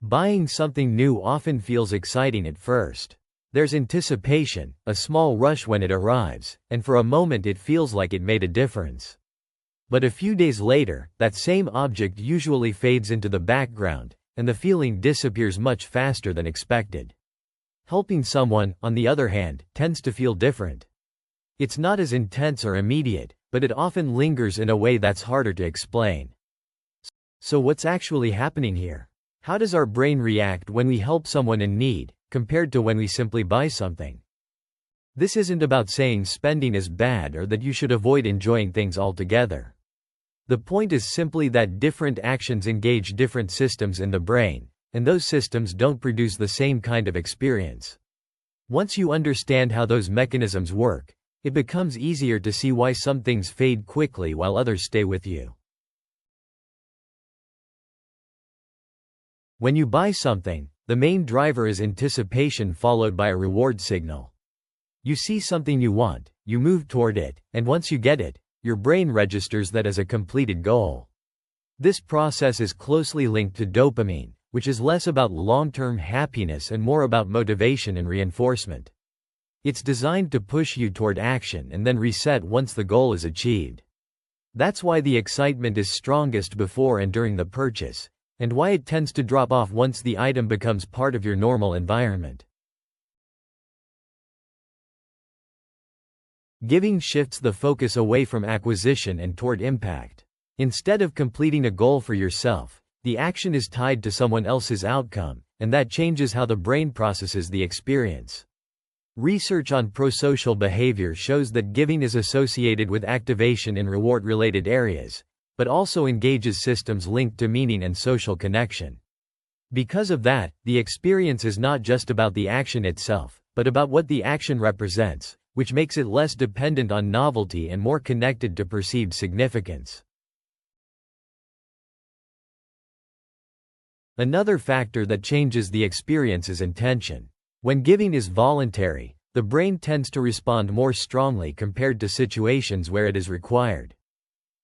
Buying something new often feels exciting at first. There's anticipation, a small rush when it arrives, and for a moment it feels like it made a difference. But a few days later, that same object usually fades into the background, and the feeling disappears much faster than expected. Helping someone, on the other hand, tends to feel different. It's not as intense or immediate, but it often lingers in a way that's harder to explain. So what's actually happening here? How does our brain react when we help someone in need, compared to when we simply buy something? This isn't about saying spending is bad or that you should avoid enjoying things altogether. The point is simply that different actions engage different systems in the brain, and those systems don't produce the same kind of experience. Once you understand how those mechanisms work, it becomes easier to see why some things fade quickly while others stay with you. When you buy something, the main driver is anticipation followed by a reward signal. You see something you want, you move toward it, and once you get it, your brain registers that as a completed goal. This process is closely linked to dopamine, which is less about long-term happiness and more about motivation and reinforcement. It's designed to push you toward action and then reset once the goal is achieved. That's why the excitement is strongest before and during the purchase, and why it tends to drop off once the item becomes part of your normal environment. Giving shifts the focus away from acquisition and toward impact. Instead of completing a goal for yourself, the action is tied to someone else's outcome, and that changes how the brain processes the experience. Research on prosocial behavior shows that giving is associated with activation in reward-related areas, but also engages systems linked to meaning and social connection. Because of that, the experience is not just about the action itself, but about what the action represents, which makes it less dependent on novelty and more connected to perceived significance. Another factor that changes the experience is intention. When giving is voluntary, the brain tends to respond more strongly compared to situations where it is required.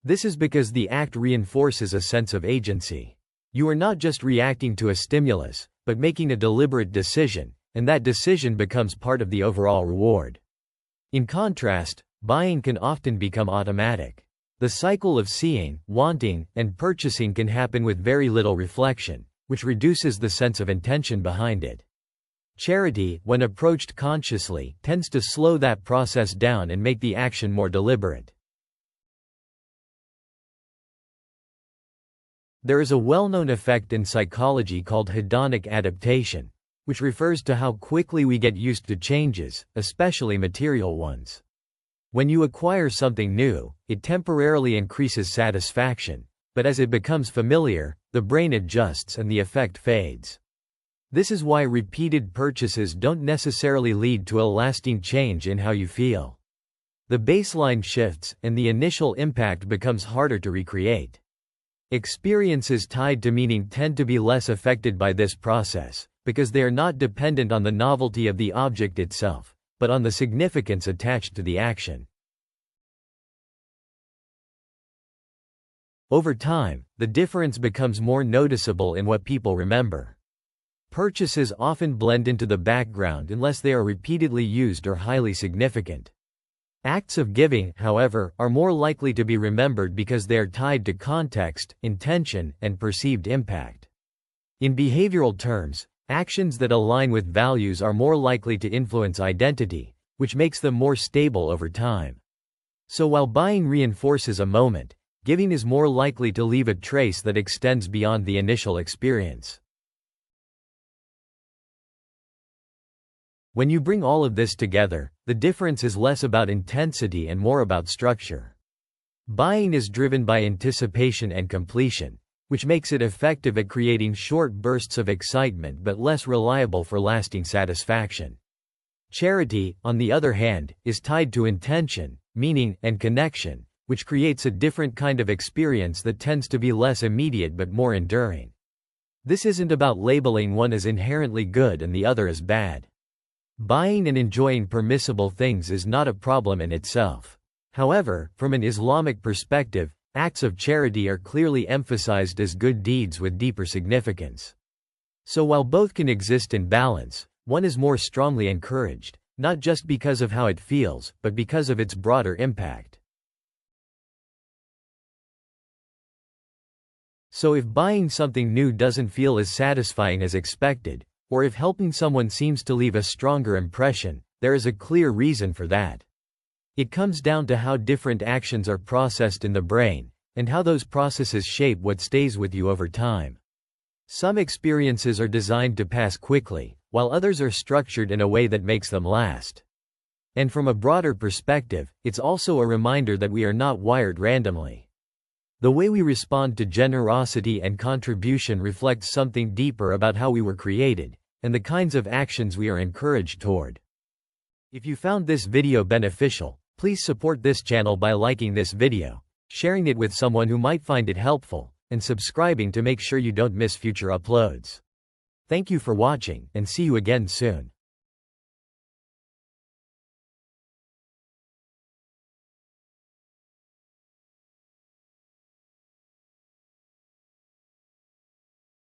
This is because the act reinforces a sense of agency. You are not just reacting to a stimulus, but making a deliberate decision, and that decision becomes part of the overall reward. In contrast, buying can often become automatic. The cycle of seeing, wanting, and purchasing can happen with very little reflection, which reduces the sense of intention behind it. Charity, when approached consciously, tends to slow that process down and make the action more deliberate. There is a well-known effect in psychology called hedonic adaptation, which refers to how quickly we get used to changes, especially material ones. When you acquire something new, it temporarily increases satisfaction, but as it becomes familiar, the brain adjusts and the effect fades. This is why repeated purchases don't necessarily lead to a lasting change in how you feel. The baseline shifts, and the initial impact becomes harder to recreate. Experiences tied to meaning tend to be less affected by this process, because they are not dependent on the novelty of the object itself, but on the significance attached to the action. Over time, the difference becomes more noticeable in what people remember. Purchases often blend into the background unless they are repeatedly used or highly significant. Acts of giving, however, are more likely to be remembered because they are tied to context, intention, and perceived impact. In behavioral terms, actions that align with values are more likely to influence identity, which makes them more stable over time. So while buying reinforces a moment, giving is more likely to leave a trace that extends beyond the initial experience. When you bring all of this together, the difference is less about intensity and more about structure. Buying is driven by anticipation and completion, which makes it effective at creating short bursts of excitement but less reliable for lasting satisfaction. Charity, on the other hand, is tied to intention, meaning, and connection, which creates a different kind of experience that tends to be less immediate but more enduring. This isn't about labeling one as inherently good and the other as bad. Buying and enjoying permissible things is not a problem in itself. However, from an Islamic perspective, acts of charity are clearly emphasized as good deeds with deeper significance. So while both can exist in balance, one is more strongly encouraged, not just because of how it feels, but because of its broader impact. So if buying something new doesn't feel as satisfying as expected, or if helping someone seems to leave a stronger impression, there is a clear reason for that. It comes down to how different actions are processed in the brain, and how those processes shape what stays with you over time. Some experiences are designed to pass quickly, while others are structured in a way that makes them last. And from a broader perspective, it's also a reminder that we are not wired randomly. The way we respond to generosity and contribution reflects something deeper about how we were created, and the kinds of actions we are encouraged toward. If you found this video beneficial, please support this channel by liking this video, sharing it with someone who might find it helpful, and subscribing to make sure you don't miss future uploads. Thank you for watching, and see you again soon.